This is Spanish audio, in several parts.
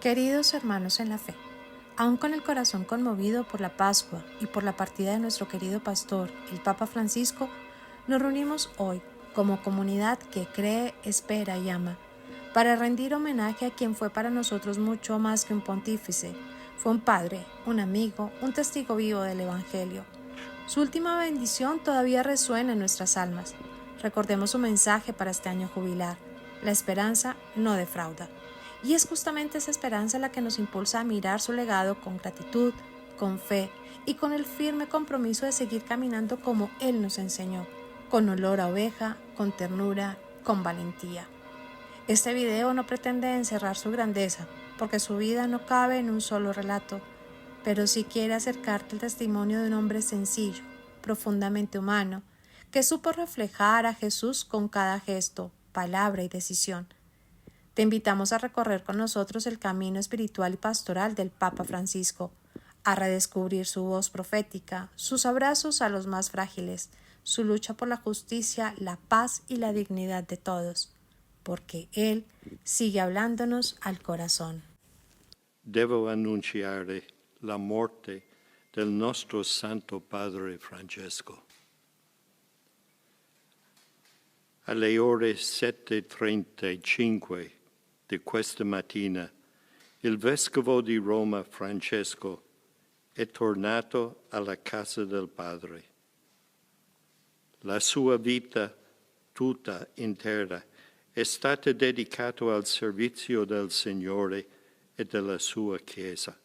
Queridos hermanos en la fe, aún con el corazón conmovido por la Pascua y por la partida de nuestro querido pastor, el Papa Francisco, nos reunimos hoy como comunidad que cree, espera y ama, para rendir homenaje a quien fue para nosotros mucho más que un pontífice. Fue un padre, un amigo, un testigo vivo del Evangelio. Su última bendición todavía resuena en nuestras almas. Recordemos su mensaje para este año jubilar: la esperanza no defrauda. Y es justamente esa esperanza la que nos impulsa a mirar su legado con gratitud, con fe y con el firme compromiso de seguir caminando como Él nos enseñó, con olor a oveja, con ternura, con valentía. Este video no pretende encerrar su grandeza, porque su vida no cabe en un solo relato, pero sí quiere acercarte el testimonio de un hombre sencillo, profundamente humano, que supo reflejar a Jesús con cada gesto, palabra y decisión. Te invitamos a recorrer con nosotros el camino espiritual y pastoral del Papa Francisco, a redescubrir su voz profética, sus abrazos a los más frágiles, su lucha por la justicia, la paz y la dignidad de todos, porque Él sigue hablándonos al corazón. Devo annunciare la morte del nostro Santo Padre Francesco. Alle ore 7:35 di questa mattina, il Vescovo di Roma Francesco è tornato alla casa del Padre. La sua vita tutta intera è stata dedicata al servizio del Signore e della sua Chiesa.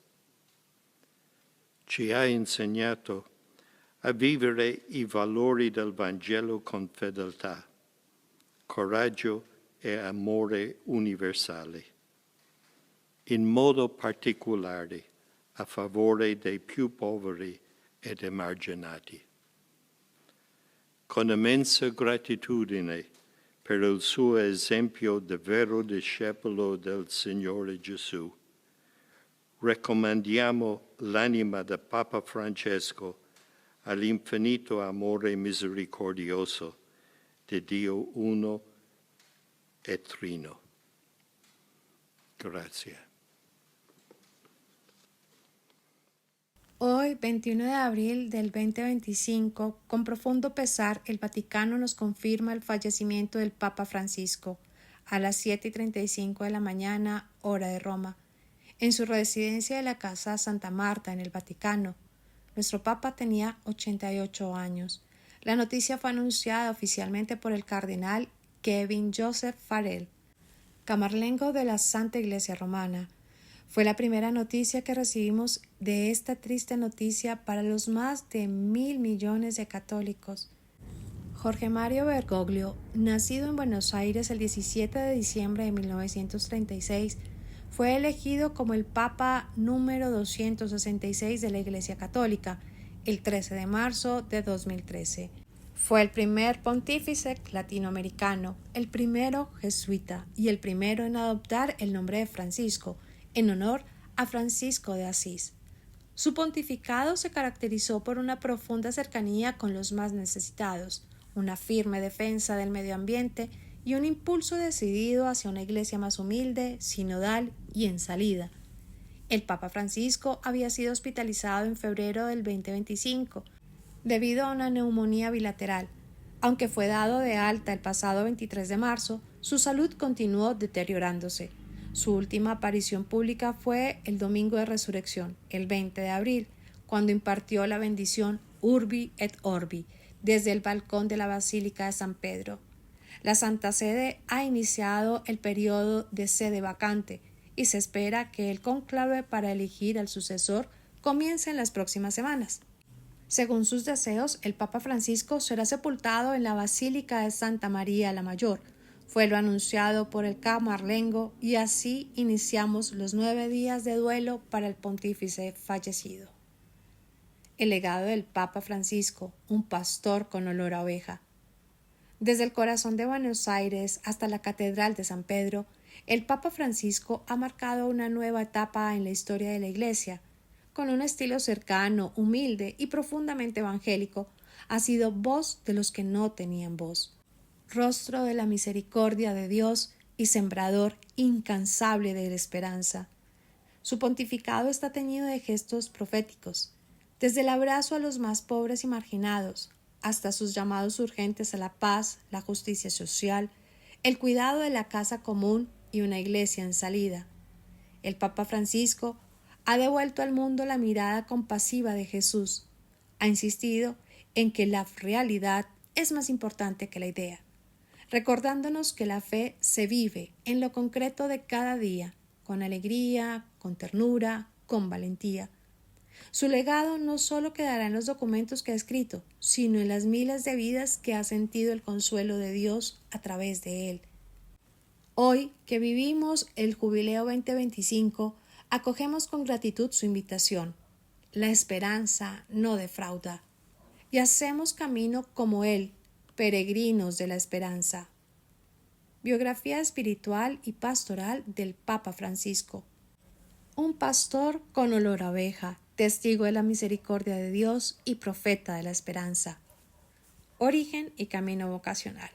Ci ha insegnato a vivere i valori del Vangelo con fedeltà, coraggio e amore universale, in modo particolare a favore dei più poveri ed emarginati. Con immensa gratitudine per il suo esempio di vero discepolo del Signore Gesù, raccomandiamo l'anima del Papa Francesco all'infinito amore misericordioso di Dio uno e trino. Grazie. Hoy, 21 de abril del 2025, con profundo pesar, el Vaticano nos confirma el fallecimiento del Papa Francisco a las 7:35 de la mañana, hora de Roma, en su residencia de la Casa Santa Marta, en el Vaticano. Nuestro Papa tenía 88 años. La noticia fue anunciada oficialmente por el cardenal Kevin Joseph Farrell, camarlengo de la Santa Iglesia Romana. Fue la primera noticia que recibimos de esta triste noticia para los más de 1.000 millones de católicos. Jorge Mario Bergoglio, nacido en Buenos Aires el 17 de diciembre de 1936, fue elegido como el Papa número 266 de la Iglesia Católica el 13 de marzo de 2013. Fue el primer pontífice latinoamericano, el primero jesuita y el primero en adoptar el nombre de Francisco, en honor a Francisco de Asís. Su pontificado se caracterizó por una profunda cercanía con los más necesitados, una firme defensa del medio ambiente y un impulso decidido hacia una iglesia más humilde, sinodal y en salida. El Papa Francisco había sido hospitalizado en febrero del 2025 debido a una neumonía bilateral. Aunque fue dado de alta el pasado 23 de marzo, su salud continuó deteriorándose. Su última aparición pública fue el Domingo de Resurrección, el 20 de abril, cuando impartió la bendición Urbi et Orbi desde el balcón de la Basílica de San Pedro. La Santa Sede ha iniciado el periodo de sede vacante y se espera que el cónclave para elegir al sucesor comience en las próximas semanas. Según sus deseos, el Papa Francisco será sepultado en la Basílica de Santa María la Mayor. Fue lo anunciado por el camarlengo y así iniciamos los 9 días de duelo para el pontífice fallecido. El legado del Papa Francisco, un pastor con olor a oveja. Desde el corazón de Buenos Aires hasta la Catedral de San Pedro, el Papa Francisco ha marcado una nueva etapa en la historia de la Iglesia. Con un estilo cercano, humilde y profundamente evangélico, ha sido voz de los que no tenían voz, rostro de la misericordia de Dios y sembrador incansable de la esperanza. Su pontificado está teñido de gestos proféticos, desde el abrazo a los más pobres y marginados, hasta sus llamados urgentes a la paz, la justicia social, el cuidado de la casa común y una iglesia en salida. El Papa Francisco ha devuelto al mundo la mirada compasiva de Jesús. Ha insistido en que la realidad es más importante que la idea, recordándonos que la fe se vive en lo concreto de cada día, con alegría, con ternura, con valentía. Su legado no solo quedará en los documentos que ha escrito, sino en las miles de vidas que ha sentido el consuelo de Dios a través de él. Hoy, que vivimos el Jubileo 2025, acogemos con gratitud su invitación. La esperanza no defrauda. Y hacemos camino como él, peregrinos de la esperanza. Biografía espiritual y pastoral del Papa Francisco. Un pastor con olor a abeja, testigo de la misericordia de Dios y profeta de la esperanza. Origen y camino vocacional.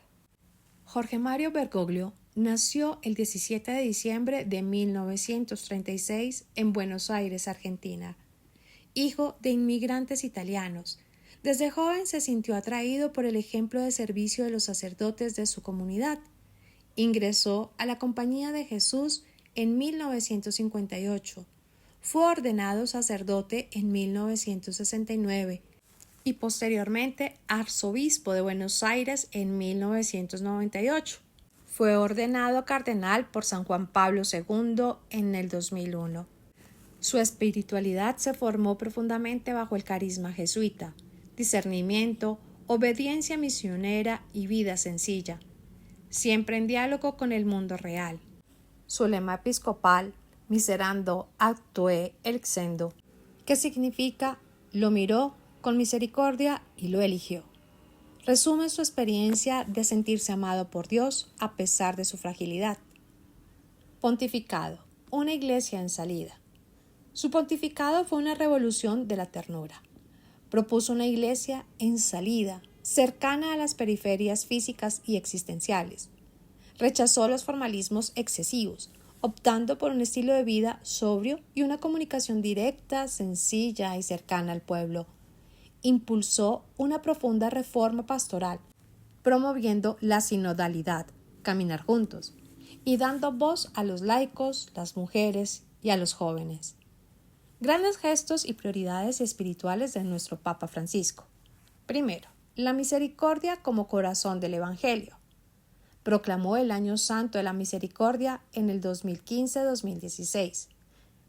Jorge Mario Bergoglio nació el 17 de diciembre de 1936 en Buenos Aires, Argentina. Hijo de inmigrantes italianos, desde joven se sintió atraído por el ejemplo de servicio de los sacerdotes de su comunidad. Ingresó a la Compañía de Jesús en 1958. Fue ordenado sacerdote en 1969 y posteriormente arzobispo de Buenos Aires en 1998. Fue ordenado cardenal por San Juan Pablo II en el 2001. Su espiritualidad se formó profundamente bajo el carisma jesuita, discernimiento, obediencia misionera y vida sencilla, siempre en diálogo con el mundo real. Su lema episcopal, Miserando actue elxendo, que significa lo miró con misericordia y lo eligió. Resume su experiencia de sentirse amado por Dios a pesar de su fragilidad. Pontificado, una iglesia en salida. Su pontificado fue una revolución de la ternura. Propuso una iglesia en salida, cercana a las periferias físicas y existenciales. Rechazó los formalismos excesivos, optando por un estilo de vida sobrio y una comunicación directa, sencilla y cercana al pueblo. Impulsó una profunda reforma pastoral, promoviendo la sinodalidad, caminar juntos, y dando voz a los laicos, las mujeres y a los jóvenes. Grandes gestos y prioridades espirituales de nuestro Papa Francisco. Primero, la misericordia como corazón del Evangelio. Proclamó el Año Santo de la Misericordia en el 2015-2016.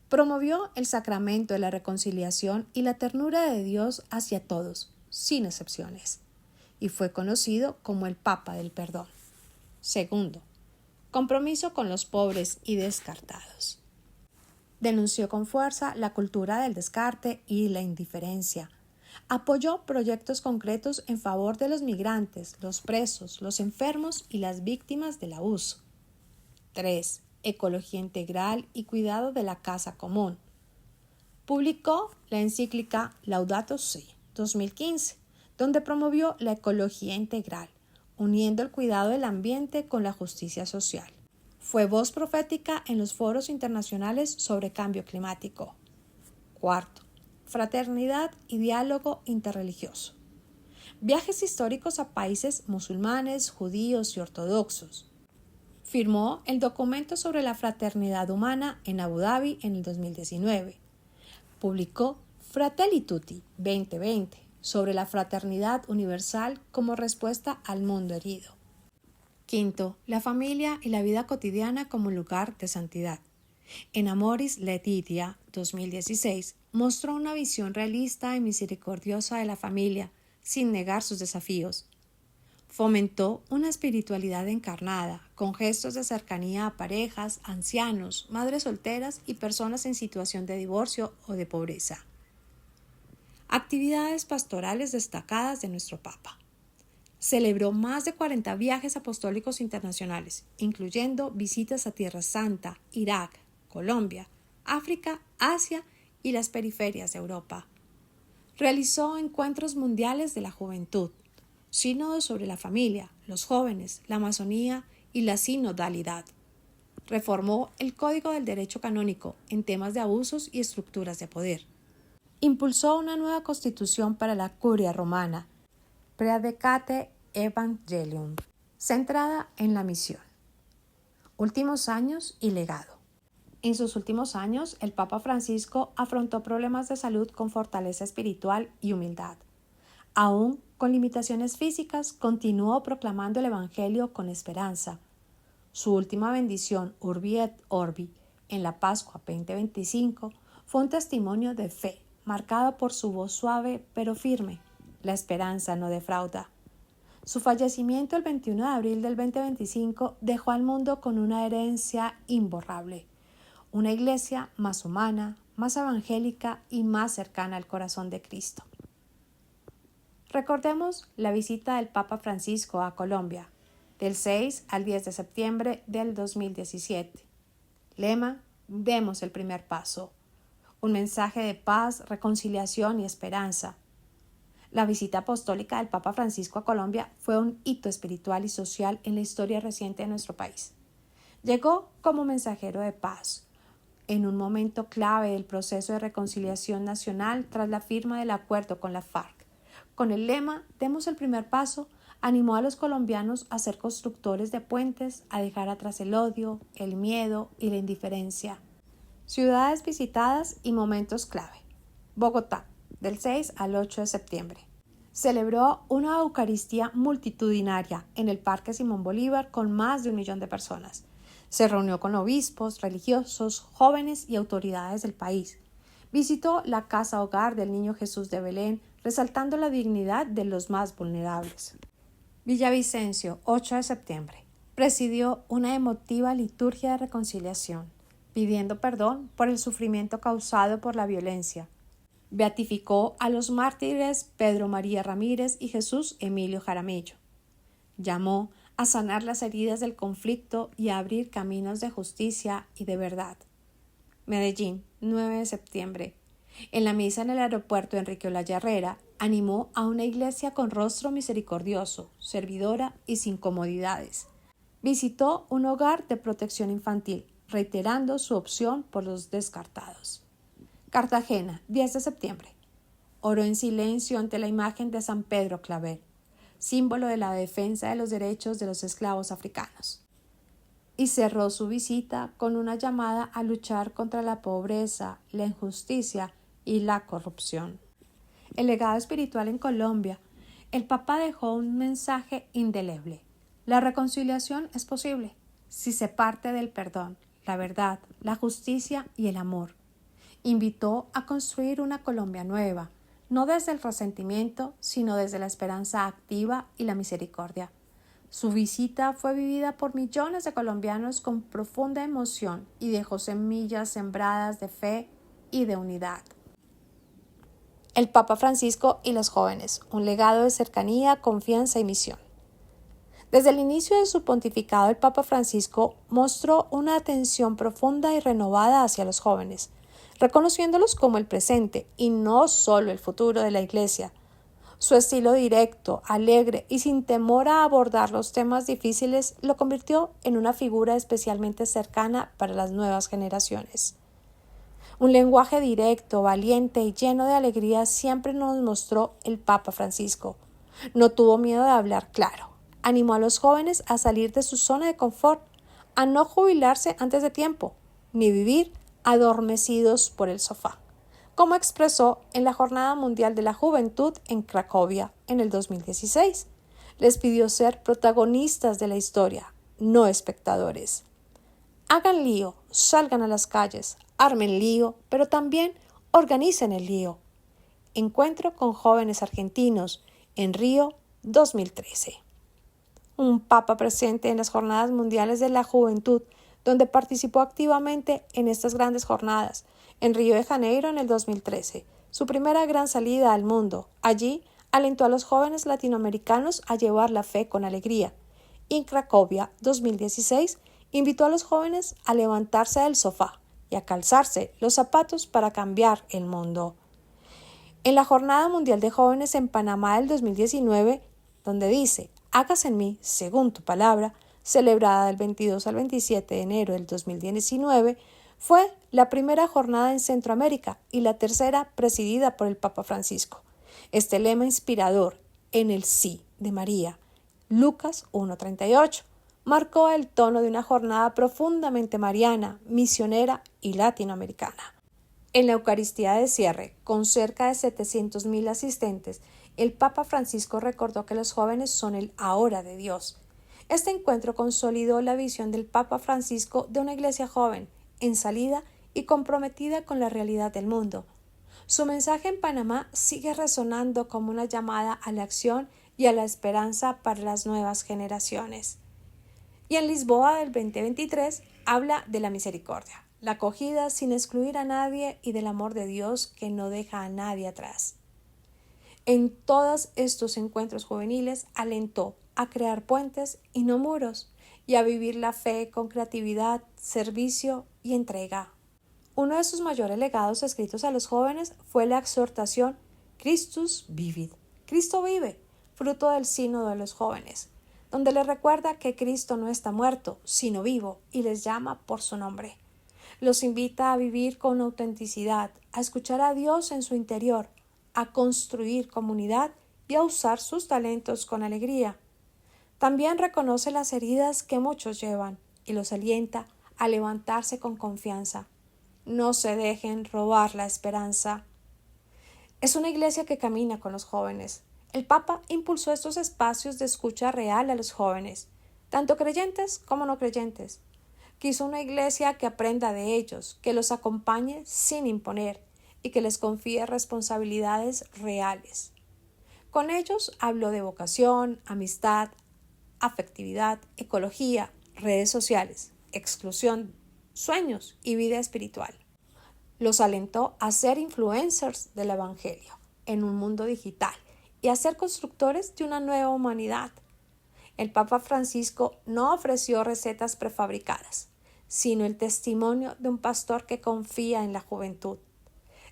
Promovió el sacramento de la reconciliación y la ternura de Dios hacia todos, sin excepciones, y fue conocido como el Papa del Perdón. Segundo, compromiso con los pobres y descartados. Denunció con fuerza la cultura del descarte y la indiferencia. Apoyó proyectos concretos en favor de los migrantes, los presos, los enfermos y las víctimas del abuso. 3. Ecología integral y cuidado de la casa común. Publicó la encíclica Laudato Si, 2015, donde promovió la ecología integral, uniendo el cuidado del ambiente con la justicia social. Fue voz profética en los foros internacionales sobre cambio climático. Cuarto, fraternidad y diálogo interreligioso. Viajes históricos a países musulmanes, judíos y ortodoxos. Firmó el documento sobre la fraternidad humana en Abu Dhabi en el 2019. Publicó Fratelli Tutti 2020 sobre la fraternidad universal como respuesta al mundo herido. Quinto, la familia y la vida cotidiana como lugar de santidad. En Amoris Laetitia 2016 mostró una visión realista y misericordiosa de la familia, sin negar sus desafíos. Fomentó una espiritualidad encarnada, con gestos de cercanía a parejas, ancianos, madres solteras y personas en situación de divorcio o de pobreza. Actividades pastorales destacadas de nuestro Papa. Celebró más de 40 viajes apostólicos internacionales, incluyendo visitas a Tierra Santa, Irak, Colombia, África, Asia y las periferias de Europa. Realizó encuentros mundiales de la juventud, sínodos sobre la familia, los jóvenes, la Amazonía y la sinodalidad. Reformó el Código del Derecho Canónico en temas de abusos y estructuras de poder. Impulsó una nueva constitución para la Curia Romana, Praedicate Evangelium, centrada en la misión. Últimos años y legado. En sus últimos años, el Papa Francisco afrontó problemas de salud con fortaleza espiritual y humildad. Aún con limitaciones físicas, continuó proclamando el Evangelio con esperanza. Su última bendición, Urbi et Orbi, en la Pascua 2025, fue un testimonio de fe, marcado por su voz suave pero firme. La esperanza no defrauda. Su fallecimiento el 21 de abril del 2025 dejó al mundo con una herencia imborrable. Una iglesia más humana, más evangélica y más cercana al corazón de Cristo. Recordemos la visita del Papa Francisco a Colombia, del 6 al 10 de septiembre del 2017. Lema: demos el primer paso. Un mensaje de paz, reconciliación y esperanza. La visita apostólica del Papa Francisco a Colombia fue un hito espiritual y social en la historia reciente de nuestro país. Llegó como mensajero de paz, en un momento clave del proceso de reconciliación nacional tras la firma del acuerdo con la FARC. Con el lema «Demos el primer paso», animó a los colombianos a ser constructores de puentes, a dejar atrás el odio, el miedo y la indiferencia. Ciudades visitadas y momentos clave. Bogotá, del 6 al 8 de septiembre. Celebró una Eucaristía multitudinaria en el Parque Simón Bolívar con más de 1 millón de personas. Se reunió con obispos, religiosos, jóvenes y autoridades del país. Visitó la casa hogar del Niño Jesús de Belén, resaltando la dignidad de los más vulnerables. Villavicencio, 8 de septiembre. Presidió una emotiva liturgia de reconciliación, pidiendo perdón por el sufrimiento causado por la violencia. Beatificó a los mártires Pedro María Ramírez y Jesús Emilio Jaramillo. Llamó a sanar las heridas del conflicto y a abrir caminos de justicia y de verdad. Medellín, 9 de septiembre. En la misa en el aeropuerto Enrique Olaya Herrera, animó a una iglesia con rostro misericordioso, servidora y sin comodidades. Visitó un hogar de protección infantil, reiterando su opción por los descartados. Cartagena, 10 de septiembre. Oró en silencio ante la imagen de San Pedro Claver, símbolo de la defensa de los derechos de los esclavos africanos. Y cerró su visita con una llamada a luchar contra la pobreza, la injusticia y la corrupción. El legado espiritual en Colombia. El Papa dejó un mensaje indeleble. La reconciliación es posible si se parte del perdón, la verdad, la justicia y el amor. Invitó a construir una Colombia nueva, no desde el resentimiento, sino desde la esperanza activa y la misericordia. Su visita fue vivida por millones de colombianos con profunda emoción y dejó semillas sembradas de fe y de unidad. El Papa Francisco y los jóvenes, un legado de cercanía, confianza y misión. Desde el inicio de su pontificado, el Papa Francisco mostró una atención profunda y renovada hacia los jóvenes, reconociéndolos como el presente y no solo el futuro de la Iglesia. Su estilo directo, alegre y sin temor a abordar los temas difíciles lo convirtió en una figura especialmente cercana para las nuevas generaciones. Un lenguaje directo, valiente y lleno de alegría siempre nos mostró el Papa Francisco. No tuvo miedo de hablar claro. Animó a los jóvenes a salir de su zona de confort, a no jubilarse antes de tiempo, ni vivir adormecidos por el sofá, como expresó en la Jornada Mundial de la Juventud en Cracovia en el 2016. Les pidió ser protagonistas de la historia, no espectadores. Hagan lío, salgan a las calles, armen lío, pero también organicen el lío. Encuentro con jóvenes argentinos en Río 2013. Un papa presente en las Jornadas Mundiales de la Juventud, donde participó activamente en estas grandes jornadas, en Río de Janeiro en el 2013, su primera gran salida al mundo. Allí alentó a los jóvenes latinoamericanos a llevar la fe con alegría. En Cracovia 2016 invitó a los jóvenes a levantarse del sofá y a calzarse los zapatos para cambiar el mundo. En la Jornada Mundial de Jóvenes en Panamá del 2019, donde dice: «Hágase en mí, según tu palabra», celebrada del 22 al 27 de enero del 2019, fue la primera jornada en Centroamérica y la tercera presidida por el Papa Francisco. Este lema inspirador, en el sí de María, Lucas 1:38, marcó el tono de una jornada profundamente mariana, misionera y latinoamericana. En la Eucaristía de cierre, con cerca de 700.000 asistentes, el Papa Francisco recordó que los jóvenes son el ahora de Dios. Este encuentro consolidó la visión del Papa Francisco de una iglesia joven, en salida y comprometida con la realidad del mundo. Su mensaje en Panamá sigue resonando como una llamada a la acción y a la esperanza para las nuevas generaciones. Y en Lisboa del 2023 habla de la misericordia, la acogida sin excluir a nadie y del amor de Dios que no deja a nadie atrás. En todos estos encuentros juveniles alentó a crear puentes y no muros, y a vivir la fe con creatividad, servicio y entrega. Uno de sus mayores legados escritos a los jóvenes fue la exhortación Christus vivit, Cristo vive, fruto del sínodo de los jóvenes, donde les recuerda que Cristo no está muerto, sino vivo, y les llama por su nombre. Los invita a vivir con autenticidad, a escuchar a Dios en su interior, a construir comunidad y a usar sus talentos con alegría. También reconoce las heridas que muchos llevan y los alienta a levantarse con confianza. No se dejen robar la esperanza. Es una iglesia que camina con los jóvenes. El Papa impulsó estos espacios de escucha real a los jóvenes, tanto creyentes como no creyentes. Quiso una iglesia que aprenda de ellos, que los acompañe sin imponer y que les confíe responsabilidades reales. Con ellos habló de vocación, amistad, afectividad, ecología, redes sociales, exclusión, sueños y vida espiritual. Los alentó a ser influencers del Evangelio en un mundo digital y a ser constructores de una nueva humanidad. El Papa Francisco no ofreció recetas prefabricadas, sino el testimonio de un pastor que confía en la juventud.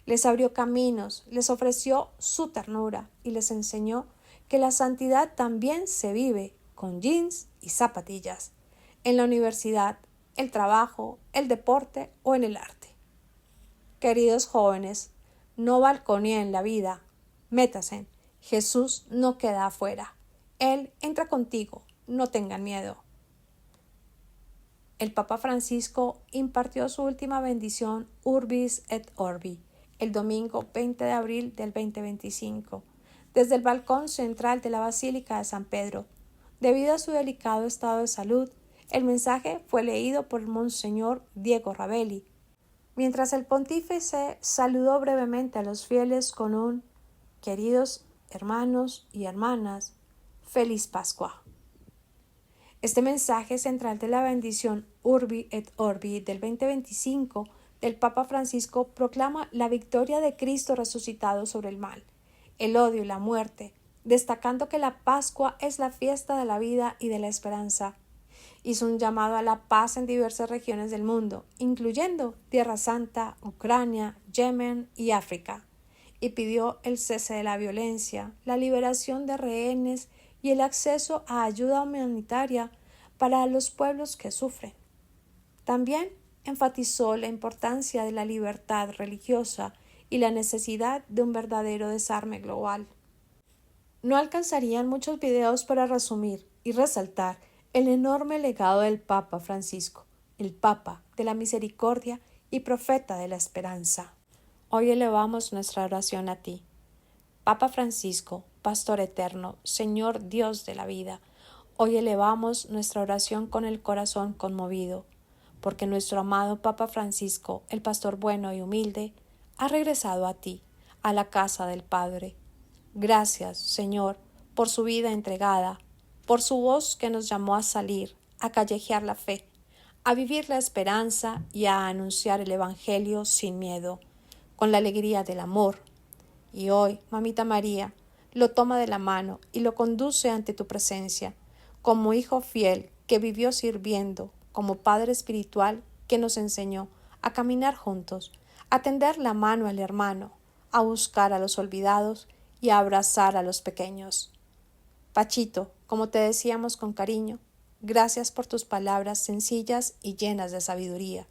Les abrió caminos, les ofreció su ternura y les enseñó que la santidad también se vive con jeans y zapatillas, en la universidad, el trabajo, el deporte o en el arte. Queridos jóvenes, no balconeen la vida, métase. Jesús no queda afuera. Él entra contigo, no tengan miedo. El Papa Francisco impartió su última bendición Urbis et Orbi el domingo 20 de abril del 2025, desde el balcón central de la Basílica de San Pedro. Debido a su delicado estado de salud, el mensaje fue leído por el Monseñor Diego Ravelli, mientras el pontífice saludó brevemente a los fieles con un «Queridos hermanos y hermanas, feliz Pascua». Este mensaje central de la bendición Urbi et Orbi del 2025 del Papa Francisco proclama la victoria de Cristo resucitado sobre el mal, el odio y la muerte, destacando que la Pascua es la fiesta de la vida y de la esperanza. Hizo un llamado a la paz en diversas regiones del mundo, incluyendo Tierra Santa, Ucrania, Yemen y África, y pidió el cese de la violencia, la liberación de rehenes y el acceso a ayuda humanitaria para los pueblos que sufren. También enfatizó la importancia de la libertad religiosa y la necesidad de un verdadero desarme global. No alcanzarían muchos videos para resumir y resaltar el enorme legado del Papa Francisco, el Papa de la Misericordia y Profeta de la Esperanza. Hoy elevamos nuestra oración a ti, Papa Francisco, Pastor eterno, Señor Dios de la vida. Hoy elevamos nuestra oración con el corazón conmovido, porque nuestro amado Papa Francisco, el pastor bueno y humilde, ha regresado a ti, a la casa del Padre. Gracias, Señor, por su vida entregada, por su voz que nos llamó a salir, a callejear la fe, a vivir la esperanza y a anunciar el Evangelio sin miedo, con la alegría del amor. Y hoy, Mamita María, lo toma de la mano y lo conduce ante tu presencia, como hijo fiel que vivió sirviendo, como padre espiritual que nos enseñó a caminar juntos, a tender la mano al hermano, a buscar a los olvidados y a abrazar a los pequeños. Pachito, como te decíamos con cariño, Gracias por tus palabras sencillas y llenas de sabiduría,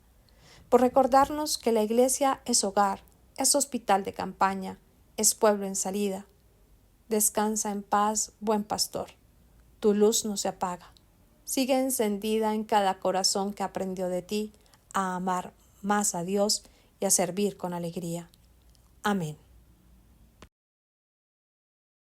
por recordarnos que la Iglesia es hogar, es hospital de campaña, es pueblo en salida. Descansa en paz, buen pastor. Tu luz no se apaga. Sigue encendida en cada corazón que aprendió de ti a amar más a Dios y a servir con alegría. Amén.